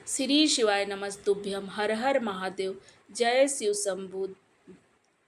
श्री शिवाय नमस्तुभ्यम हर हर महादेव। जय शिव शंभू।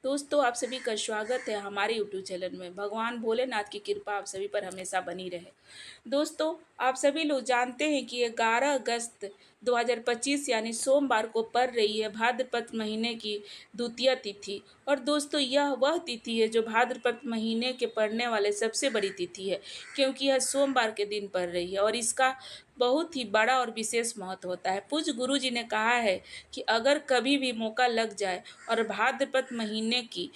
दोस्तों, आप सभी का स्वागत है हमारे यूट्यूब चैनल में। भगवान भोलेनाथ की कृपा आप सभी पर हमेशा बनी रहे। दोस्तों, आप सभी लोग जानते हैं कि 11 अगस्त 2025 यानी सोमवार को पड़ रही है भाद्रपद महीने की द्वितीय तिथि। और दोस्तों, यह वह तिथि है जो भाद्रपद महीने के पड़ने वाले सबसे बड़ी तिथि है, क्योंकि यह सोमवार के दिन पड़ रही है और इसका बहुत ही बड़ा और विशेष महत्व होता है। पूज्य गुरु जी ने कहा है कि अगर कभी भी मौका लग जाए और भाद्रपद महीने की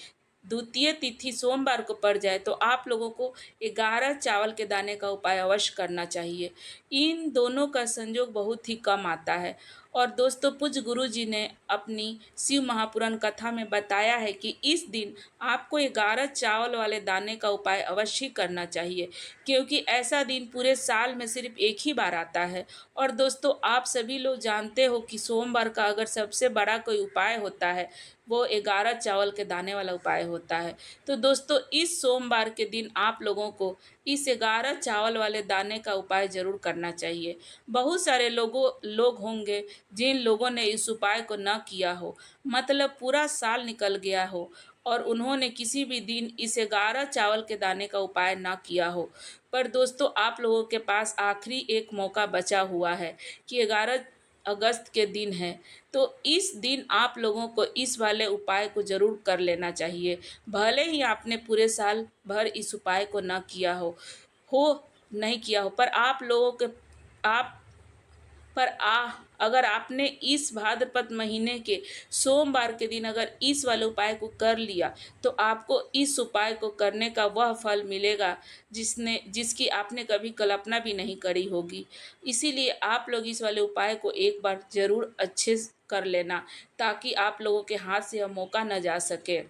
द्वितीय तिथि सोमवार को पड़ जाए तो आप लोगों को 11 चावल के दाने का उपाय अवश्य करना चाहिए। इन दोनों का संयोग बहुत ही कम आता है। और दोस्तों, पूज्य गुरु जी ने अपनी शिव महापुराण कथा में बताया है कि इस दिन आपको 11 चावल वाले दाने का उपाय अवश्य करना चाहिए, क्योंकि ऐसा दिन पूरे साल में सिर्फ एक ही बार आता है। और दोस्तों, आप सभी लोग जानते हो कि सोमवार का अगर सबसे बड़ा कोई उपाय होता है वो 11 चावल के दाने वाला उपाय होता है। तो दोस्तों, इस सोमवार के दिन आप लोगों को इस 11 चावल वाले दाने का उपाय जरूर करना चाहिए। बहुत सारे लोग होंगे जिन लोगों ने इस उपाय को न किया हो, मतलब पूरा साल निकल गया हो और उन्होंने किसी भी दिन इस 11 चावल के दाने का उपाय ना किया हो। पर दोस्तों, आप लोगों के पास आखिरी एक मौका बचा हुआ है कि 11 अगस्त के दिन है, तो इस दिन आप लोगों को इस वाले उपाय को ज़रूर कर लेना चाहिए। भले ही आपने पूरे साल भर इस उपाय को ना किया हो नहीं किया हो, पर आप लोगों के आप पर अगर आपने इस भाद्रपद महीने के सोमवार के दिन अगर इस वाले उपाय को कर लिया तो आपको इस उपाय को करने का वह फल मिलेगा जिसकी आपने कभी कल्पना भी नहीं करी होगी। इसीलिए आप लोग इस वाले उपाय को एक बार ज़रूर अच्छे से कर लेना, ताकि आप लोगों के हाथ से यह मौका न जा सके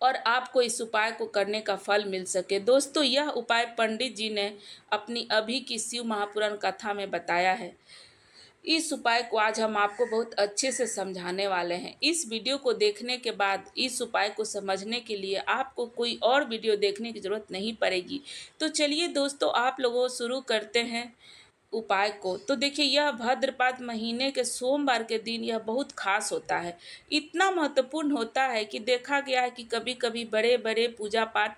और आपको इस उपाय को करने का फल मिल सके। दोस्तों, यह उपाय पंडित जी ने अपनी अभी की शिव महापुराण कथा में बताया है। इस उपाय को आज हम आपको बहुत अच्छे से समझाने वाले हैं। इस वीडियो को देखने के बाद इस उपाय को समझने के लिए आपको कोई और वीडियो देखने की ज़रूरत नहीं पड़ेगी। तो चलिए दोस्तों, आप लोगों शुरू करते हैं उपाय को। तो देखिए, यह भाद्रपद महीने के सोमवार के दिन यह बहुत खास होता है। इतना महत्वपूर्ण होता है कि देखा गया है कि कभी कभी बड़े बड़े पूजा पाठ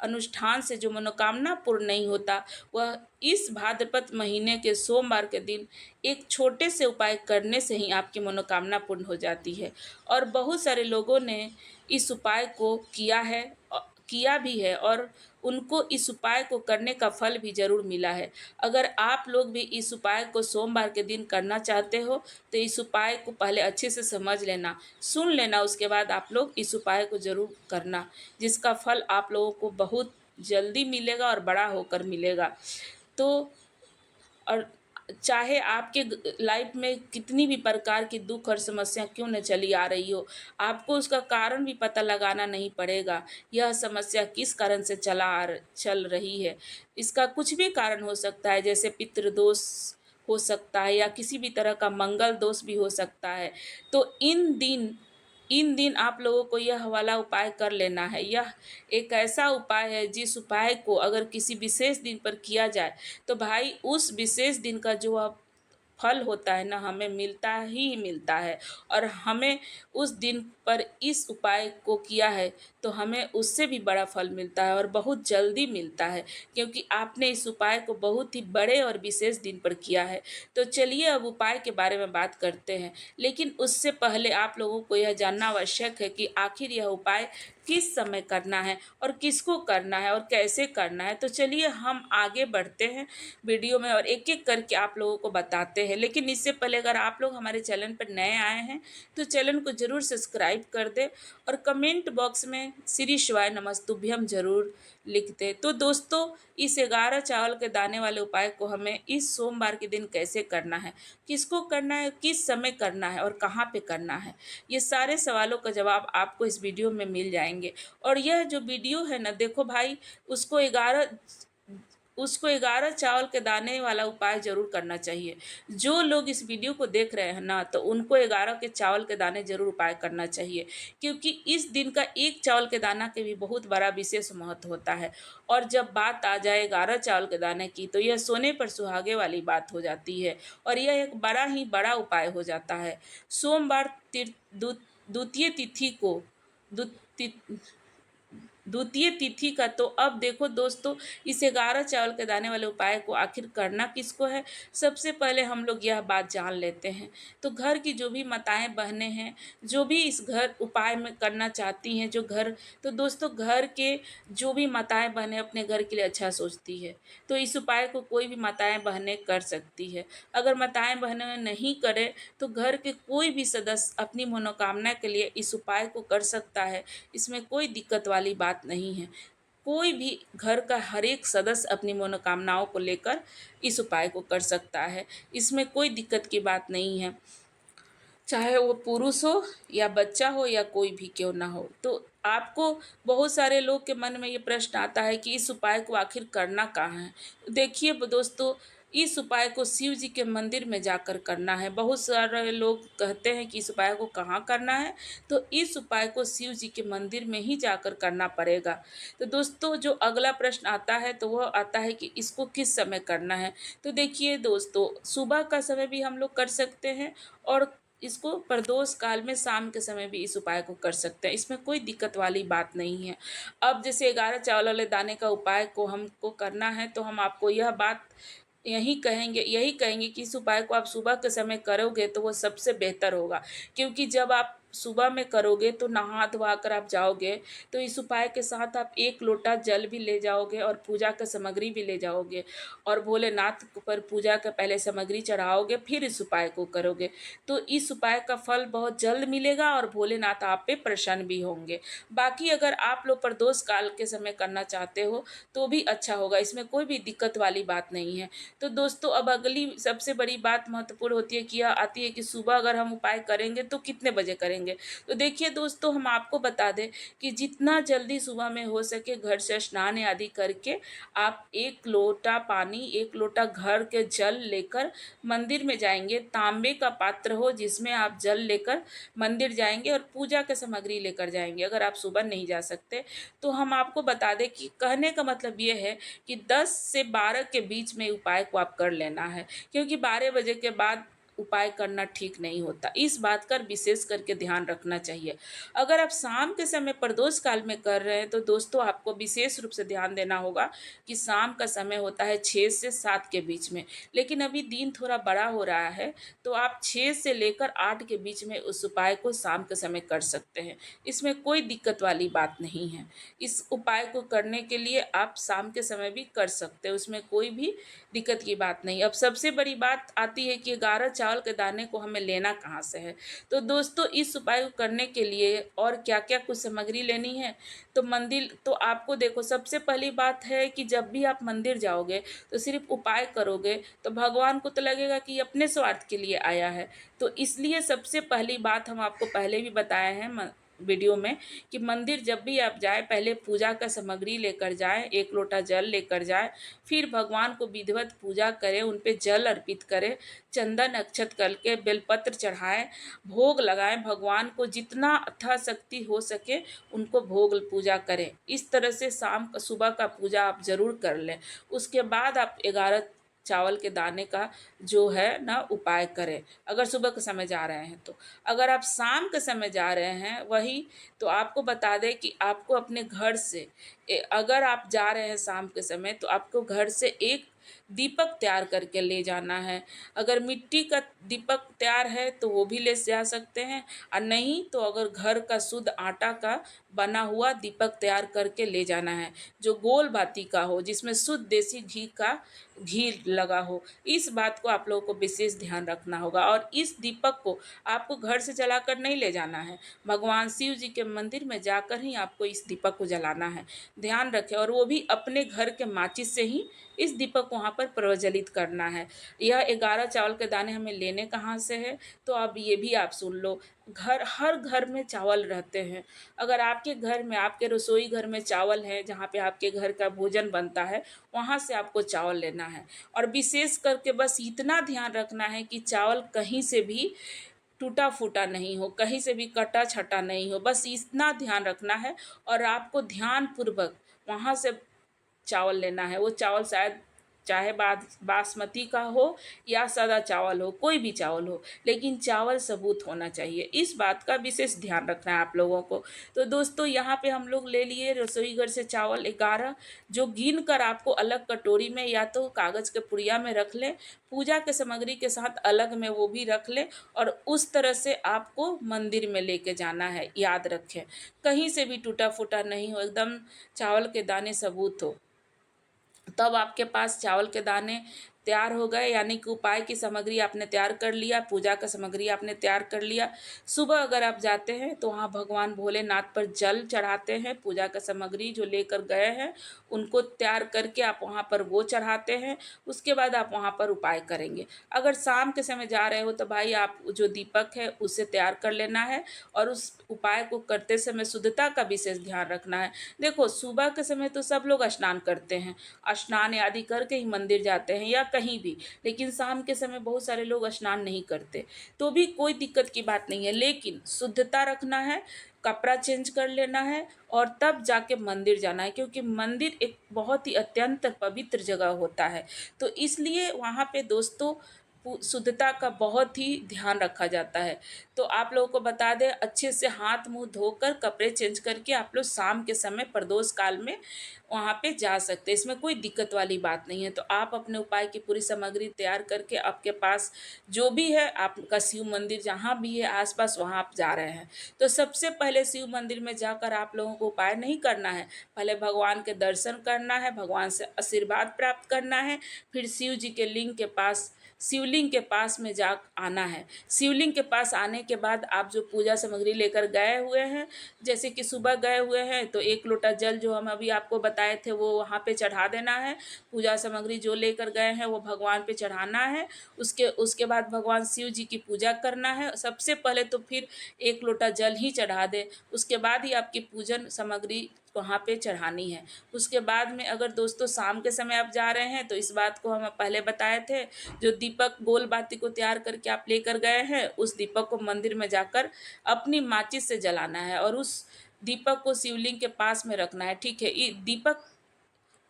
अनुष्ठान से जो मनोकामना पूर्ण नहीं होता, वह इस भाद्रपद महीने के सोमवार के दिन एक छोटे से उपाय करने से ही आपकी मनोकामना पूर्ण हो जाती है। और बहुत सारे लोगों ने इस उपाय को किया भी है और उनको इस उपाय को करने का फल भी ज़रूर मिला है। अगर आप लोग भी इस उपाय को सोमवार के दिन करना चाहते हो तो इस उपाय को पहले अच्छे से समझ लेना, सुन लेना, उसके बाद आप लोग इस उपाय को ज़रूर करना, जिसका फल आप लोगों को बहुत जल्दी मिलेगा और बड़ा होकर मिलेगा। तो और चाहे आपके लाइफ में कितनी भी प्रकार की दुख और समस्या क्यों न चली आ रही हो, आपको उसका कारण भी पता लगाना नहीं पड़ेगा। यह समस्या किस कारण से चल रही है, इसका कुछ भी कारण हो सकता है, जैसे पितृदोष हो सकता है या किसी भी तरह का मंगल दोष भी हो सकता है। तो इन दिन आप लोगों को यह वाला उपाय कर लेना है। यह एक ऐसा उपाय है जिस उपाय को अगर किसी विशेष दिन पर किया जाए तो भाई उस विशेष दिन का जो फल होता है ना, हमें मिलता ही मिलता है। और हमें उस दिन पर इस उपाय को किया है तो हमें उससे भी बड़ा फल मिलता है और बहुत जल्दी मिलता है, क्योंकि आपने इस उपाय को बहुत ही बड़े और विशेष दिन पर किया है। तो चलिए अब उपाय के बारे में बात करते हैं, लेकिन उससे पहले आप लोगों को यह जानना आवश्यक है कि आखिर यह उपाय किस समय करना है और किसको करना है और कैसे करना है। तो चलिए हम आगे बढ़ते हैं वीडियो में और एक एक करके आप लोगों को बताते हैं। लेकिन इससे पहले अगर आप लोग हमारे चैनल पर नए आए हैं तो चैनल को ज़रूर सब्सक्राइब कर दें और कमेंट बॉक्स में श्री शिवाय नमस्तुभ्यम ज़रूर लिख दें। तो दोस्तों, इस 11 चावल के दाने वाले उपाय को हमें इस सोमवार के दिन कैसे करना है, किसको करना है, किस समय करना है और कहाँ पे करना है, ये सारे सवालों का जवाब आपको इस वीडियो में मिल जाएंगे। और यह जो वीडियो है ना, देखो भाई, उसको 11 चावल के दाने वाला उपाय ज़रूर करना चाहिए। जो लोग इस वीडियो को देख रहे हैं ना, तो उनको 11 के चावल के दाने ज़रूर उपाय करना चाहिए, क्योंकि इस दिन का एक चावल के दाना के भी बहुत बड़ा विशेष महत्व होता है। और जब बात आ जाए 11 चावल के दाने की, तो यह सोने पर सुहागे वाली बात हो जाती है और यह एक बड़ा ही बड़ा उपाय हो जाता है। सोमवार द्वितीय तिथि को द्वितीय द्वितीय तिथि का, तो अब देखो दोस्तों, इस 11 चावल के दाने वाले उपाय को आखिर करना किसको है? सबसे पहले हम लोग यह बात जान लेते हैं। तो घर की जो भी माताएं बहनें हैं, जो भी इस घर उपाय में करना चाहती हैं, जो घर, तो दोस्तों घर के जो भी माताएं बहनें अपने घर के लिए अच्छा सोचती है, तो इस उपाय को कोई भी माताएं बहनें कर सकती है। अगर माताएं बहनें नहीं करें, तो घर के कोई भी सदस्य अपनी मनोकामना के लिए इस उपाय को कर सकता है। इसमें कोई दिक्कत वाली बात नहीं है। कोई भी घर का हर एक सदस्य अपनी मनोकामनाओं को लेकर इस उपाय को कर सकता है। इसमें कोई दिक्कत की बात नहीं है। चाहे वो पुरुष हो या बच्चा हो या कोई भी क्यों ना हो। तो आपको बहुत सारे लोग के मन में ये प्रश्न आता है कि इस उपाय को आखिर करना कहाँ है? देखिए दोस्तों, इस उपाय को शिव जी के मंदिर में जाकर करना है। बहुत सारे लोग कहते हैं कि इस उपाय को कहाँ करना है, तो इस उपाय को शिव जी के मंदिर में ही जाकर करना पड़ेगा। तो दोस्तों, जो अगला प्रश्न आता है तो वह आता है कि इसको किस समय करना है। तो देखिए दोस्तों, सुबह का समय भी हम लोग कर सकते हैं और इसको प्रदोष काल में शाम के समय भी इस उपाय को कर सकते हैं। इसमें कोई दिक्कत वाली बात नहीं है। अब जैसे 11 चावल वाले दाने का उपाय को हमको करना है, तो हम आपको यह बात यही कहेंगे कि इस उपाय को आप सुबह के समय करोगे तो वो सबसे बेहतर होगा, क्योंकि जब आप सुबह में करोगे तो नहा धोवा कर आप जाओगे, तो इस उपाय के साथ आप 1 लोटा जल भी ले जाओगे और पूजा का सामग्री भी ले जाओगे और भोलेनाथ पर पूजा का पहले सामग्री चढ़ाओगे, फिर इस उपाय को करोगे। तो इस उपाय का फल बहुत जल्द मिलेगा और भोलेनाथ आप पे प्रसन्न भी होंगे। बाकी अगर आप लोग प्रदोष काल के समय करना चाहते हो तो भी अच्छा होगा, इसमें कोई भी दिक्कत वाली बात नहीं है। तो दोस्तों, अब अगली सबसे बड़ी बात महत्वपूर्ण होती है कि यह आती है कि सुबह अगर हम उपाय करेंगे तो कितने बजे करेंगे। तो देखिए दोस्तों, हम आपको बता दें कि जितना जल्दी सुबह में हो सके घर से स्नान आदि करके आप 1 लोटा पानी, 1 लोटा घर के जल लेकर मंदिर में जाएंगे। तांबे का पात्र हो जिसमें आप जल लेकर मंदिर जाएंगे और पूजा की सामग्री लेकर जाएंगे। अगर आप सुबह नहीं जा सकते तो हम आपको बता दें कि कहने का मतलब ये है कि 10 से 12 के बीच में उपाय को आप कर लेना है, क्योंकि 12 बजे के बाद उपाय करना ठीक नहीं होता। इस बात का विशेष करके ध्यान रखना चाहिए। अगर आप शाम के समय प्रदोष काल में कर रहे हैं तो दोस्तों, आपको विशेष रूप से ध्यान देना होगा कि शाम का समय होता है 6 से 7 के बीच में, लेकिन अभी दिन थोड़ा बड़ा हो रहा है, तो आप 6 से लेकर 8 के बीच में उस उपाय को शाम के समय कर सकते हैं। इसमें कोई दिक्कत वाली बात नहीं है। इस उपाय को करने के लिए आप शाम के समय भी कर सकते हैं, उसमें कोई भी दिक्कत की बात नहीं। अब सबसे बड़ी बात आती है कि 11 चावल के दाने को हमें लेना कहाँ से है। तो दोस्तों, इस उपाय को करने के लिए और क्या क्या कुछ सामग्री लेनी है, तो मंदिर तो आपको देखो, सबसे पहली बात है कि जब भी आप मंदिर जाओगे तो सिर्फ उपाय करोगे तो भगवान को तो लगेगा कि अपने स्वार्थ के लिए आया है। तो इसलिए सबसे पहली बात हम आपको पहले भी बताए हैं वीडियो में कि मंदिर जब भी आप जाए पहले पूजा का सामग्री लेकर जाएं, 1 लोटा जल लेकर जाएं, फिर भगवान को विधिवत पूजा करें, उन पे जल अर्पित करें, चंदन अक्षत करके बेलपत्र चढ़ाएं, भोग लगाएं, भगवान को जितना यथाशक्ति हो सके उनको भोग पूजा करें। इस तरह से सुबह का पूजा आप ज़रूर कर लें। उसके बाद आप 11 चावल के दाने का जो है ना उपाय करें, अगर सुबह के समय जा रहे हैं तो। अगर आप शाम के समय जा रहे हैं वही, तो आपको बता दें कि आपको अपने घर से अगर आप जा रहे हैं शाम के समय तो आपको घर से एक दीपक तैयार करके ले जाना है। अगर मिट्टी का दीपक तैयार है तो वो भी ले जा सकते हैं, और नहीं तो अगर घर का शुद्ध आटा का बना हुआ दीपक तैयार करके ले जाना है, जो गोल बाती का हो, जिसमें शुद्ध देसी घी लगा हो। इस बात को आप लोगों को विशेष ध्यान रखना होगा। और इस दीपक को आपको घर से जलाकर नहीं ले जाना है, भगवान शिव जी के मंदिर में जाकर ही आपको इस दीपक को जलाना है। ध्यान रखें, और वो भी अपने घर के माचिस से ही इस दीपक को वहाँ पर प्रज्वलित करना है। यह 11 चावल के दाने हमें लेने कहाँ से हैं, तो अब ये भी आप सुन लो। हर घर में चावल रहते हैं। अगर आपके घर में, आपके रसोई घर में चावल है, जहाँ पे आपके घर का भोजन बनता है, वहाँ से आपको चावल लेना है। और विशेष करके बस इतना ध्यान रखना है कि चावल कहीं से भी टूटा-फूटा नहीं हो, कहीं से भी कटा-छँटा नहीं हो, बस इतना ध्यान रखना है। और आपको ध्यानपूर्वक वहाँ से चावल लेना है। वो चावल शायद चाहे बासमती का हो या सादा चावल हो, कोई भी चावल हो, लेकिन चावल सबूत होना चाहिए। इस बात का विशेष ध्यान रखना है आप लोगों को। तो दोस्तों, यहाँ पे हम लोग ले लिए रसोई घर से चावल 11, जो गिन कर आपको अलग कटोरी में या तो कागज़ के पुड़िया में रख लें, पूजा के सामग्री के साथ अलग में वो भी रख लें, और उस तरह से आपको मंदिर में लेके जाना है। याद रखें, कहीं से भी टूटा-फूटा नहीं हो, एकदम चावल के दाने सबूत हो। तब आपके पास चावल के दाने तैयार हो गए, यानी कि उपाय की सामग्री आपने तैयार कर लिया, पूजा का सामग्री आपने तैयार कर लिया। सुबह अगर आप जाते हैं तो वहाँ भगवान भोलेनाथ पर जल चढ़ाते हैं, पूजा का सामग्री जो लेकर गए हैं उनको तैयार करके आप वहाँ पर वो चढ़ाते हैं। उसके बाद आप वहाँ पर उपाय करेंगे। अगर शाम के समय जा रहे हो तो भाई आप जो दीपक है उसे तैयार कर लेना है, और उस उपाय को करते समय शुद्धता का विशेष ध्यान रखना है। देखो, सुबह के समय तो सब लोग स्नान करते हैं, स्नान आदि करके ही मंदिर जाते हैं या कहीं भी, लेकिन शाम के समय बहुत सारे लोग स्नान नहीं करते, तो भी कोई दिक्कत की बात नहीं है, लेकिन शुद्धता रखना है, कपड़ा चेंज कर लेना है और तब जाके मंदिर जाना है, क्योंकि मंदिर एक बहुत ही अत्यंत पवित्र जगह होता है। तो इसलिए वहाँ पे दोस्तों शुद्धता का बहुत ही ध्यान रखा जाता है। तो आप लोगों को बता दें, अच्छे से हाथ मुंह धोकर कपड़े चेंज करके आप लोग शाम के समय प्रदोष काल में वहाँ पे जा सकते हैं, इसमें कोई दिक्कत वाली बात नहीं है। तो आप अपने उपाय की पूरी सामग्री तैयार करके, आपके पास जो भी है, आपका शिव मंदिर जहाँ भी है आसपास, वहाँ आप जा रहे हैं। तो सबसे पहले शिव मंदिर में जाकर आप लोगों को उपाय नहीं करना है, पहले भगवान के दर्शन करना है, भगवान से आशीर्वाद प्राप्त करना है, फिर शिव जी के लिंग के पास, शिवलिंग के पास में जा आना है। शिवलिंग के पास आने के बाद आप जो पूजा सामग्री लेकर गए हुए हैं, जैसे कि सुबह गए हुए हैं तो 1 लोटा जल जो हम अभी आपको बताए थे वो वहाँ पे चढ़ा देना है। पूजा सामग्री जो लेकर गए हैं वो भगवान पे चढ़ाना है। उसके उसके बाद भगवान शिव जी की पूजा करना है। सबसे पहले तो फिर 1 लोटा जल ही चढ़ा दें, उसके बाद ही आपकी पूजन सामग्री वहाँ पे चढ़ानी है। उसके बाद में अगर दोस्तों शाम के समय आप जा रहे हैं तो इस बात को हम पहले बताए थे, जो दीपक गोल बाती को तैयार करके आप लेकर गए हैं, उस दीपक को मंदिर में जाकर अपनी माचिस से जलाना है और उस दीपक को शिवलिंग के पास में रखना है। ठीक है, दीपक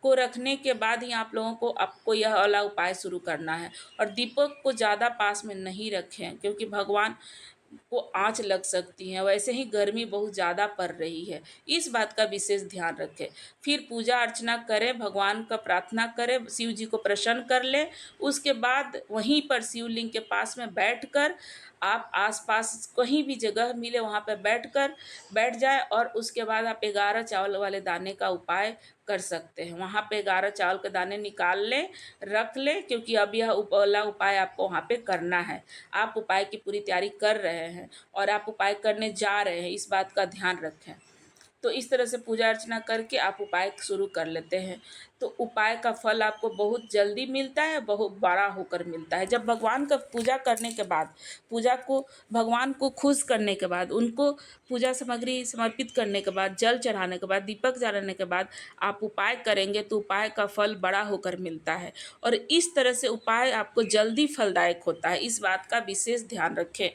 को रखने के बाद ही आप लोगों को आपको यह वाला उपाय शुरू करना है। और दीपक को ज़्यादा पास में नहीं रखें, क्योंकि भगवान को आँच लग सकती है, वैसे ही गर्मी बहुत ज़्यादा पड़ रही है, इस बात का विशेष ध्यान रखें। फिर पूजा अर्चना करें, भगवान का प्रार्थना करें, शिव जी को प्रसन्न कर लें। उसके बाद वहीं पर शिवलिंग के पास में बैठकर आप आस-पास कहीं भी जगह मिले वहाँ पे बैठ जाएँ, और उसके बाद आप 11 चावल वाले दाने का उपाय कर सकते हैं। वहाँ पे 11 चावल के दाने निकाल लें, रख लें, क्योंकि अब यह वाला उपाय आपको वहाँ पे करना है। आप उपाय की पूरी तैयारी कर रहे हैं और आप उपाय करने जा रहे हैं, इस बात का ध्यान रखें। तो इस तरह से पूजा अर्चना करके आप उपाय शुरू कर लेते हैं, तो उपाय का फल आपको बहुत जल्दी मिलता है, बहुत बड़ा होकर मिलता है। जब भगवान का पूजा करने के बाद, पूजा को भगवान को खुश करने के बाद, उनको पूजा सामग्री समर्पित करने के बाद, जल चढ़ाने के बाद, दीपक जलाने के बाद आप उपाय करेंगे तो उपाय का फल बड़ा होकर मिलता है, और इस तरह से उपाय आपको जल्दी फलदायक होता है, इस बात का विशेष ध्यान रखें।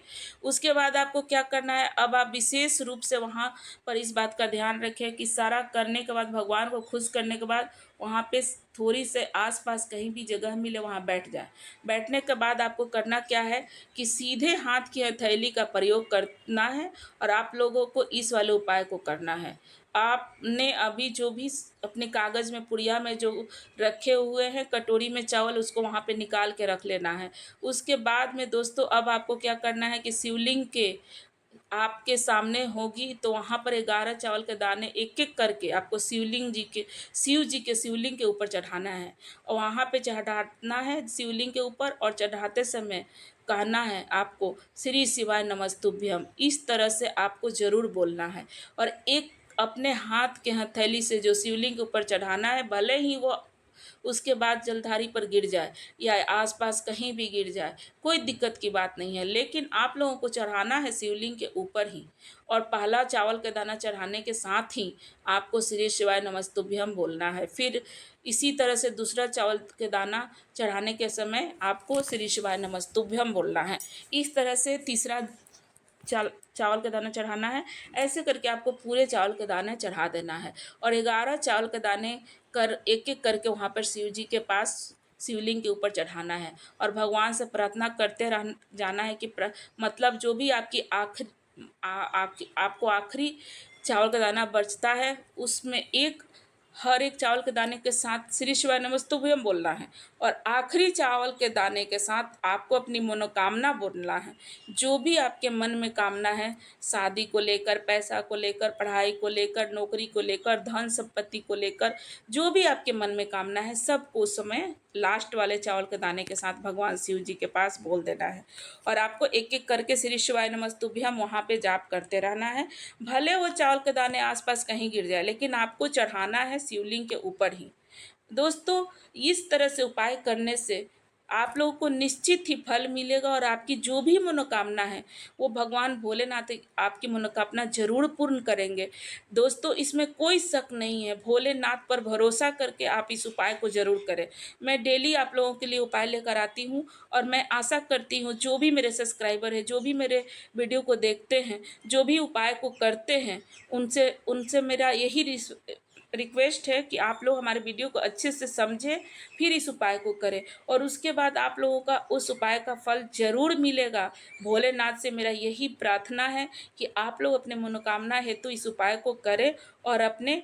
उसके बाद आपको क्या करना है, अब आप विशेष रूप से वहाँ पर इस बात का ध्यान रखें कि सारा करने के बाद, भगवान को खुश करने के बाद, वहाँ पे थोड़ी से आसपास कहीं भी जगह मिले वहाँ बैठ जाए। बैठने के बाद आपको करना क्या है कि सीधे हाथ की हथेली का प्रयोग करना है, और आप लोगों को इस वाले उपाय को करना है। आपने अभी जो भी अपने कागज़ में, पुड़िया में जो रखे हुए हैं कटोरी में चावल, उसको वहाँ पे निकाल के रख लेना है। उसके बाद में दोस्तों अब आपको क्या करना है कि शिवलिंग के आपके सामने होगी, तो वहाँ पर 11 चावल के दाने एक-एक करके आपको शिव जी के शिवलिंग के ऊपर चढ़ाना है, और वहाँ पे चढ़ाना है शिवलिंग के ऊपर, और चढ़ाते समय कहना है आपको, श्री शिवाय नमस्तुभ्यम, इस तरह से आपको ज़रूर बोलना है। और एक अपने हाथ के हथेली से जो शिवलिंग के ऊपर चढ़ाना है, भले ही वो उसके बाद जलधारी पर गिर जाए या आसपास कहीं भी गिर जाए, कोई दिक्कत की बात नहीं है, लेकिन आप लोगों को चढ़ाना है शिवलिंग के ऊपर ही। और पहला चावल का दाना चढ़ाने के साथ ही आपको श्री शिवाय नमस्तुभ्यम बोलना है। फिर इसी तरह से दूसरा चावल के दाना चढ़ाने के समय आपको श्री शिवाय नमस्तुभ्यम बोलना है। इस तरह से तीसरा चावल का दाना चढ़ाना है। ऐसे करके आपको पूरे चावल के दाने चढ़ा देना है और 11 चावल के दाने एक एक करके वहाँ पर शिव जी के पास शिवलिंग के ऊपर चढ़ाना है और भगवान से प्रार्थना करते रह जाना है कि मतलब जो भी आपकी आपको आखिरी चावल का दाना बचता है उसमें हर एक चावल के दाने के साथ श्री शिवाय नमस्तुभ्यम बोलना है और आखिरी चावल के दाने के साथ आपको अपनी मनोकामना बोलना है। जो भी आपके मन में कामना है, शादी को लेकर, पैसा को लेकर, पढ़ाई को लेकर, नौकरी को लेकर, धन संपत्ति को लेकर, जो भी आपके मन में कामना है सबको उस समय लास्ट वाले चावल के दाने के साथ भगवान शिव जी के पास बोल देना है और आपको एक एक करके श्री शिवाय नमस्तुभ्यम वहाँ पे जाप करते रहना है। भले वो चावल के दाने आसपास कहीं गिर जाए, लेकिन आपको चढ़ाना है शिवलिंग के ऊपर ही। दोस्तों, इस तरह से उपाय करने से आप लोगों को निश्चित ही फल मिलेगा और आपकी जो भी मनोकामना है वो भगवान भोलेनाथ आपकी मनोकामना जरूर पूर्ण करेंगे। दोस्तों, इसमें कोई शक नहीं है, भोलेनाथ पर भरोसा करके आप इस उपाय को जरूर करें। मैं डेली आप लोगों के लिए उपाय लेकर आती हूँ और मैं आशा करती हूँ जो भी मेरे सब्सक्राइबर हैं, जो भी मेरे वीडियो को देखते हैं, जो भी उपाय को करते हैं, उनसे उनसे मेरा यही रिक्वेस्ट है कि आप लोग हमारे वीडियो को अच्छे से समझें, फिर इस उपाय को करें और उसके बाद आप लोगों का उस उपाय का फल ज़रूर मिलेगा। भोलेनाथ से मेरा यही प्रार्थना है कि आप लोग अपने मनोकामना हेतु इस उपाय को करें और अपने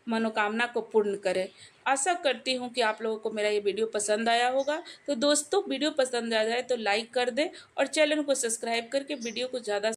मनोकामना को पूर्ण करें। आशा करती हूँ कि आप लोगों को मेरा ये वीडियो पसंद आया होगा। तो दोस्तों, वीडियो पसंद आ जाए तो लाइक कर दें और चैनल को सब्सक्राइब करके वीडियो को ज़्यादा